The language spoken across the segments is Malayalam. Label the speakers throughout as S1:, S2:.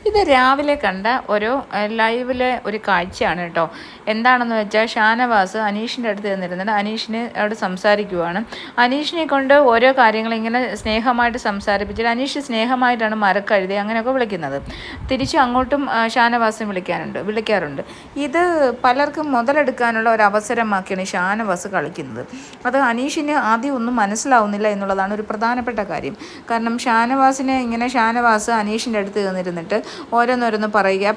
S1: ഇത് രാവിലെ കണ്ട ഒരു ലൈവിലെ ഒരു കാഴ്ചയാണ് കേട്ടോ. എന്താണെന്ന് വെച്ചാൽ ഷാനവാസ് അനീഷിൻ്റെ അടുത്ത് ചെന്നിരുന്നിട്ട് അനീഷിനോട് സംസാരിക്കുവാണ്. അനീഷിനെ കൊണ്ട് ഓരോ കാര്യങ്ങൾ ഇങ്ങനെ സ്നേഹമായിട്ട് സംസാരിപ്പിച്ചിട്ട് അനീഷ് സ്നേഹമായിട്ടാണ് മരക്കഴുതി അങ്ങനെയൊക്കെ വിളിക്കുന്നത്. തിരിച്ച് അങ്ങോട്ടും ഷാനവാസിനെ വിളിക്കാറുണ്ട്. ഇത് പലർക്കും മുതലെടുക്കാനുള്ള ഒരു അവസരമാക്കിയാണ് ഷാനവാസ് കളിക്കുന്നത്. അത് അനീഷിന് ആദ്യം ഒന്നും മനസ്സിലാവുന്നില്ല എന്നുള്ളതാണ് ഒരു പ്രധാനപ്പെട്ട കാര്യം. കാരണം ഷാനവാസ് അനീഷിൻ്റെ അടുത്ത് ചെന്നിരുന്നിട്ട് ഓരോന്നോരോന്ന്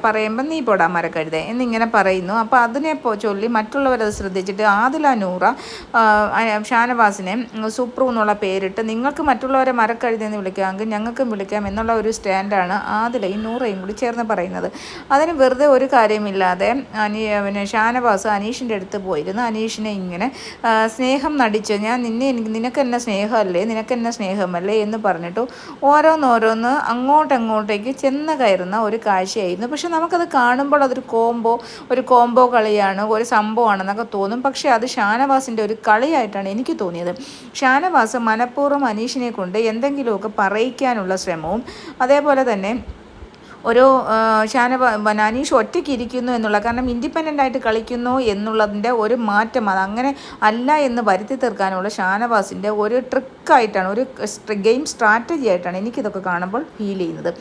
S1: പറയുമ്പോൾ നീ പോടാ മരക്കഴുതേ എന്നിങ്ങനെ പറയുന്നു. അപ്പോൾ അതിനെ ചൊല്ലി മറ്റുള്ളവരത് ശ്രദ്ധിച്ചിട്ട് ആദില നൂറ ഷാനവാസിനെ സുപ്രു എന്നുള്ള പേരിട്ട് നിങ്ങൾക്ക് മറ്റുള്ളവരെ മരക്കഴുതെന്ന് വിളിക്കാമെങ്കിൽ ഞങ്ങൾക്കും വിളിക്കാം എന്നുള്ള ഒരു സ്റ്റാൻഡാണ് ആദിലയും നൂറയും കൂടി ചേർന്ന് പറയുന്നത്. അതിന് വെറുതെ ഒരു കാര്യമില്ലാതെ ഷാനവാസ് അനീഷിൻ്റെ അടുത്ത് പോയിരുന്നു അനീഷിനെ ഇങ്ങനെ സ്നേഹം നടിച്ച് നിനക്കെന്നെ സ്നേഹമല്ലേ എന്ന് പറഞ്ഞിട്ട് ഓരോന്നോരോന്ന് അങ്ങോട്ടേക്ക് ചെന്ന് കയറുന്ന ഒരു കാഴ്ചയായിരുന്നു. പക്ഷെ നമുക്കത് കാണുമ്പോൾ അതൊരു കോംബോ കളിയാണ്, ഒരു സംഭവമാണെന്നൊക്കെ തോന്നും. പക്ഷേ അത് ഷാനവാസിൻ്റെ ഒരു കളിയായിട്ടാണ് എനിക്ക് തോന്നിയത്. ഷാനവാസ് മനഃപൂർവ്വം അനീഷിനെ കൊണ്ട് എന്തെങ്കിലുമൊക്കെ പറയിക്കാനുള്ള ശ്രമവും അതേപോലെ തന്നെ ഒരു അനീഷ് ഒറ്റയ്ക്ക് ഇരിക്കുന്നു എന്നുള്ള കാരണം ഇൻഡിപെൻഡൻ്റ് ആയിട്ട് കളിക്കുന്നു എന്നുള്ളതിൻ്റെ ഒരു മാറ്റം അതങ്ങനെ അല്ല എന്ന് വരുത്തി തീർക്കാനുള്ള ഷാനവാസിൻ്റെ ഒരു ട്രിക്കായിട്ടാണ്, ഒരു ഗെയിം സ്ട്രാറ്റജി ആയിട്ടാണ് എനിക്കിതൊക്കെ കാണുമ്പോൾ ഫീൽ ചെയ്യുന്നത്.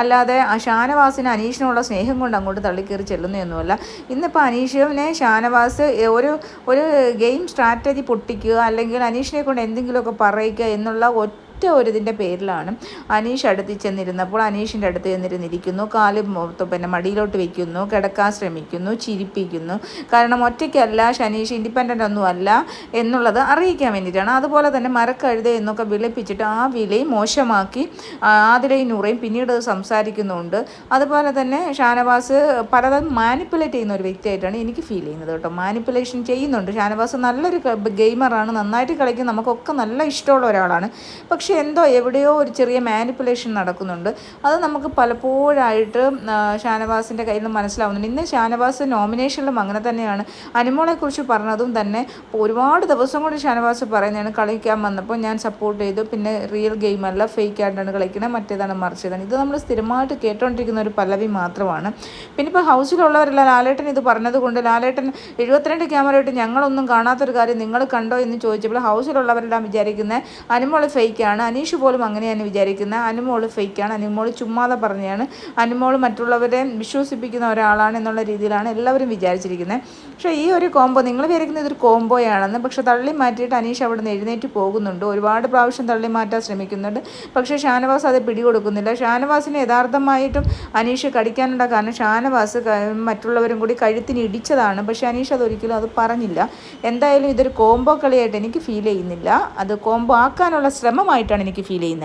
S1: അല്ലാതെ ഷാനവാസിന് അനീഷിനുള്ള സ്നേഹം കൊണ്ട് അങ്ങോട്ട് തള്ളിക്കയറി ചെല്ലുന്നതൊന്നുമല്ല. ഇന്നിപ്പോൾ ഷാനവാസ് ഒരു ഗെയിം സ്ട്രാറ്റജി പൊട്ടിക്കുക അല്ലെങ്കിൽ അനീഷിനെ കൊണ്ട് എന്തെങ്കിലുമൊക്കെ പറയിക്കുക എന്നുള്ള ഇതിൻ്റെ പേരിലാണ് അനീഷ് അടുത്ത് ചെന്നിരുന്നപ്പോൾ അനീഷിൻ്റെ അടുത്ത് ചെന്നിരുന്നിരിക്കുന്നു, കാല് മടിയിലോട്ട് വെക്കുന്നു, കിടക്കാൻ ശ്രമിക്കുന്നു, ചിരിപ്പിക്കുന്നു. കാരണം ഒറ്റയ്ക്കല്ല അനീഷ്, ഇൻഡിപെൻഡൻ്റ് ഒന്നും അല്ല എന്നുള്ളത് അറിയിക്കാൻ വേണ്ടിയിട്ടാണ്. അതുപോലെ തന്നെ മരക്കഴുത എന്നൊക്കെ വിളിപ്പിച്ചിട്ട് ആ വിലയും മോശമാക്കി ആദിലയും നൂറയും പിന്നീട് സംസാരിക്കുന്നുണ്ട്. അതുപോലെ തന്നെ ഷാനവാസ് പലതും മാനിപ്പുലേറ്റ് ചെയ്യുന്ന ഒരു വ്യക്തിയായിട്ടാണ് എനിക്ക് ഫീൽ ചെയ്യുന്നത് കേട്ടോ. മാനിപ്പുലേഷൻ ചെയ്യുന്നുണ്ട് ഷാനവാസ്. നല്ലൊരു ഗെയിമറാണ്, നന്നായിട്ട് കളിക്കും, നമുക്കൊക്കെ നല്ല ഇഷ്ടമുള്ള ഒരാളാണ്. പക്ഷേ എവിടെയോ ഒരു ചെറിയ മാനിപ്പുലേഷൻ നടക്കുന്നുണ്ട്. അത് നമുക്ക് പലപ്പോഴായിട്ട് ഷാനവാസിൻ്റെ കയ്യിൽ നിന്ന് മനസ്സിലാവുന്നുണ്ട്. ഇന്ന് ഷാനവാസ് നോമിനേഷനിലും അങ്ങനെ തന്നെയാണ്. അനുമോളെക്കുറിച്ച് പറഞ്ഞതും തന്നെ ഒരുപാട് ദിവസം കൂടി ഷാനവാസ് പറയുന്നതാണ് കളിക്കാൻ വന്നപ്പോൾ ഞാൻ സപ്പോർട്ട് ചെയ്തു, പിന്നെ റിയൽ ഗെയിമല്ല, ഫേക്ക് ആയിട്ടാണ് കളിക്കുന്നത്, മറ്റേതാണ് മറിച്ചതാണ്. ഇത് നമ്മൾ സ്ഥിരമായിട്ട് കേട്ടുകൊണ്ടിരിക്കുന്ന ഒരു പല്ലവി മാത്രമാണ്. പിന്നെ ഇപ്പോൾ ഹൗസിലുള്ളവരല്ല, ലാലേട്ടൻ ഇത് പറഞ്ഞതുകൊണ്ട് ലാലേട്ടൻ 72 ക്യാമറ ഇട്ട് ഞങ്ങളൊന്നും കാണാത്തൊരു കാര്യം നിങ്ങൾ കണ്ടോ എന്ന് ചോദിച്ചപ്പോൾ ഹൗസിലുള്ളവരെല്ലാം വിചാരിക്കുന്നത് അനുമോൾ ഫേക്കാണ്, അനീഷ് പോലും അങ്ങനെയാണ് വിചാരിക്കുന്നത്, അനുമോൾ ഫേക്കാണ്, അനുമോൾ ചുമ്മാതെ പറഞ്ഞതാണ്, അനുമോൾ മറ്റുള്ളവരെ വിശ്വസിപ്പിക്കുന്ന ഒരാളാണ് എന്നുള്ള രീതിയിലാണ് എല്ലാവരും വിചാരിച്ചിരിക്കുന്നത്. പക്ഷേ ഈ ഒരു കോംബോ നിങ്ങൾ വിചാരിക്കുന്നത് ഇതൊരു കോംബോയാണെന്ന്. പക്ഷെ തള്ളി മാറ്റിയിട്ട് അനീഷ് അവിടെ നിന്ന് എഴുന്നേറ്റ് പോകുന്നുണ്ട്, ഒരുപാട് പ്രാവശ്യം തള്ളി മാറ്റാൻ ശ്രമിക്കുന്നുണ്ട്. പക്ഷേ ഷാനവാസ് അത് പിടികൊടുക്കുന്നില്ല. ഷാനവാസിനെ യഥാർത്ഥമായിട്ടും അനീഷ് കടിക്കാനുള്ള കാരണം ഷാനവാസ് മറ്റുള്ളവരും കൂടി കഴുത്തിന് ഇടിച്ചതാണ്. പക്ഷേ അനീഷ് അതൊരിക്കലും അത് പറഞ്ഞില്ല. എന്തായാലും ഇതൊരു കോംബോ കളിയായിട്ട് എനിക്ക് ഫീൽ ചെയ്യുന്നില്ല, അത് കോംബോ ആക്കാനുള്ള ശ്രമമായിട്ടാണ് എനിക്ക് ഫീൽ ചെയ്യുന്നത്.